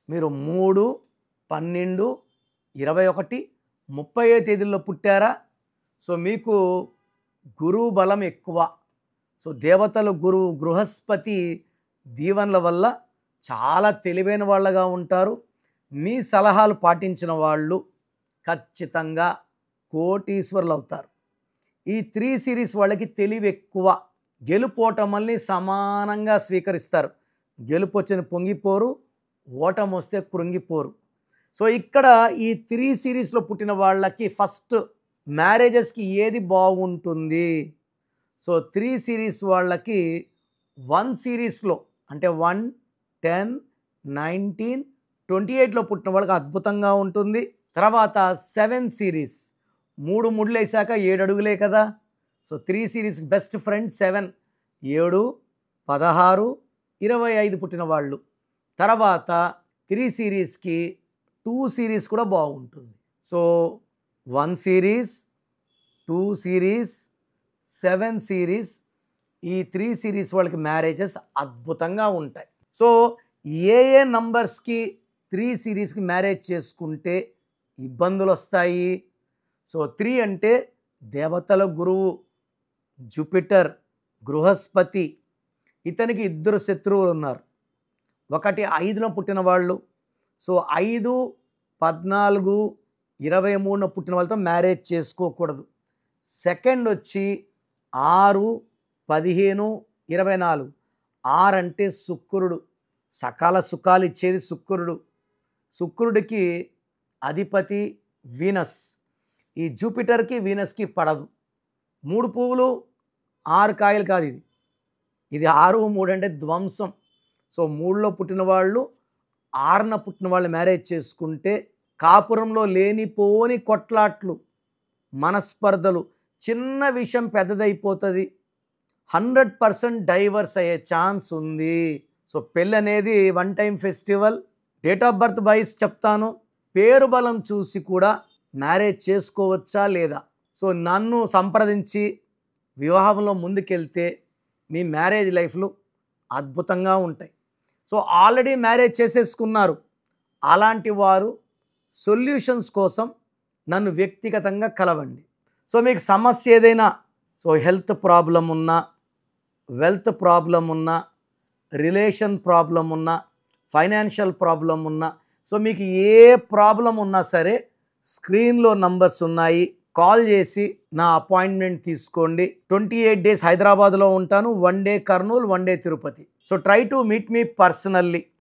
మీరు 3, 12, 21, 30 తేదీల్లో పుట్టారా? సో మీకు గురువు బలం ఎక్కువ. సో దేవతలు గురువు బృహస్పతి దీవెనల వల్ల చాలా తెలివైన వాళ్ళగా ఉంటారు. మీ సలహాలు పాటించిన వాళ్ళు ఖచ్చితంగా కోటీశ్వరులు అవుతారు. ఈ 3 సిరీస్ వాళ్ళకి తెలివి ఎక్కువ. గెలుపోటమల్ని సమానంగా స్వీకరిస్తారు. గెలుపు వచ్చిన పొంగిపోరు, ఓటమి వస్తే కృంగిపోరు. సో ఇక్కడ ఈ 3 సిరీస్లో పుట్టిన వాళ్ళకి ఫస్ట్ మ్యారేజెస్కి ఏది బాగుంటుంది? సో 3 సిరీస్ వాళ్ళకి 1 సిరీస్లో అంటే 1, 10, 19, 28లో పుట్టిన వాళ్ళకి అద్భుతంగా ఉంటుంది. తర్వాత 7 సిరీస్ 3 ముడులు వేసాక 7 అడుగులే కదా. సో 3 సిరీస్ బెస్ట్ ఫ్రెండ్ 7, 7, 16, 25 పుట్టిన వాళ్ళు. తర్వాత 3 సిరీస్కి 2 సిరీస్ కూడా బాగుంటుంది. సో 1 సిరీస్, 2 సిరీస్, 7 సిరీస్, ఈ 3 సిరీస్ వాళ్ళకి మ్యారేజెస్ అద్భుతంగా ఉంటాయి. సో ఏ నంబర్స్కి 3 సిరీస్కి మ్యారేజ్ చేసుకుంటే ఇబ్బందులు వస్తాయి? సో 3 అంటే దేవతల గురువు జూపిటర్, బృహస్పతి. ఇతనికి 2 శత్రువులు ఉన్నారు. ఒకటి 5లో పుట్టిన వాళ్ళు. సో 5, 14, 23లో పుట్టిన వాళ్ళతో మ్యారేజ్ చేసుకోకూడదు. సెకండ్ వచ్చి 6, 15, 24. 6 అంటే శుక్రుడు, సకాల సుఖాలు ఇచ్చేది శుక్రుడు. శుక్రుడికి అధిపతి వీనస్. ఈ జూపిటర్కి వీనస్కి పడదు. 3 పువ్వులు 6 కాయలు కాదు ఇది. ఇది 6, 3 అంటే ధ్వంసం. సో 3లో పుట్టిన వాళ్ళు 6న పుట్టిన వాళ్ళు మ్యారేజ్ చేసుకుంటే కాపురంలో లేనిపోని కొట్లాట్లు, మనస్పర్ధలు, చిన్న విషయం పెద్దదైపోతుంది. 100% డైవర్స్ అయ్యే ఛాన్స్ ఉంది. సో పెళ్ళి అనేది 1 time festival. Date of birth wise చెప్తాను. పేరు బలం చూసి కూడా మ్యారేజ్ చేసుకోవచ్చా లేదా? సో నన్ను సంప్రదించి వివాహంలో ముందుకెళ్తే మీ మ్యారేజ్ లైఫ్లు అద్భుతంగా ఉంటాయి. సో ఆల్రెడీ మ్యారేజ్ చేసేసుకున్నారు అలాంటి వారు సొల్యూషన్స్ కోసం నన్ను వ్యక్తిగతంగా కలవండి. సో మీకు సమస్య ఏదైనా, సో హెల్త్ ప్రాబ్లం ఉన్నా, వెల్త్ ప్రాబ్లం ఉన్నా, రిలేషన్ ప్రాబ్లం ఉన్నా, ఫైనాన్షియల్ ప్రాబ్లం ఉన్నా, సో మీకు ఏ ప్రాబ్లం ఉన్నా సరే స్క్రీన్లో నంబర్స్ ఉన్నాయి. కాల్ చేసి నా అపాయింట్మెంట్ తీసుకోండి. 28 డేస్ హైదరాబాద్లో ఉంటాను. 1 day Kurnool, 1 day Tirupati. So try to meet me personally.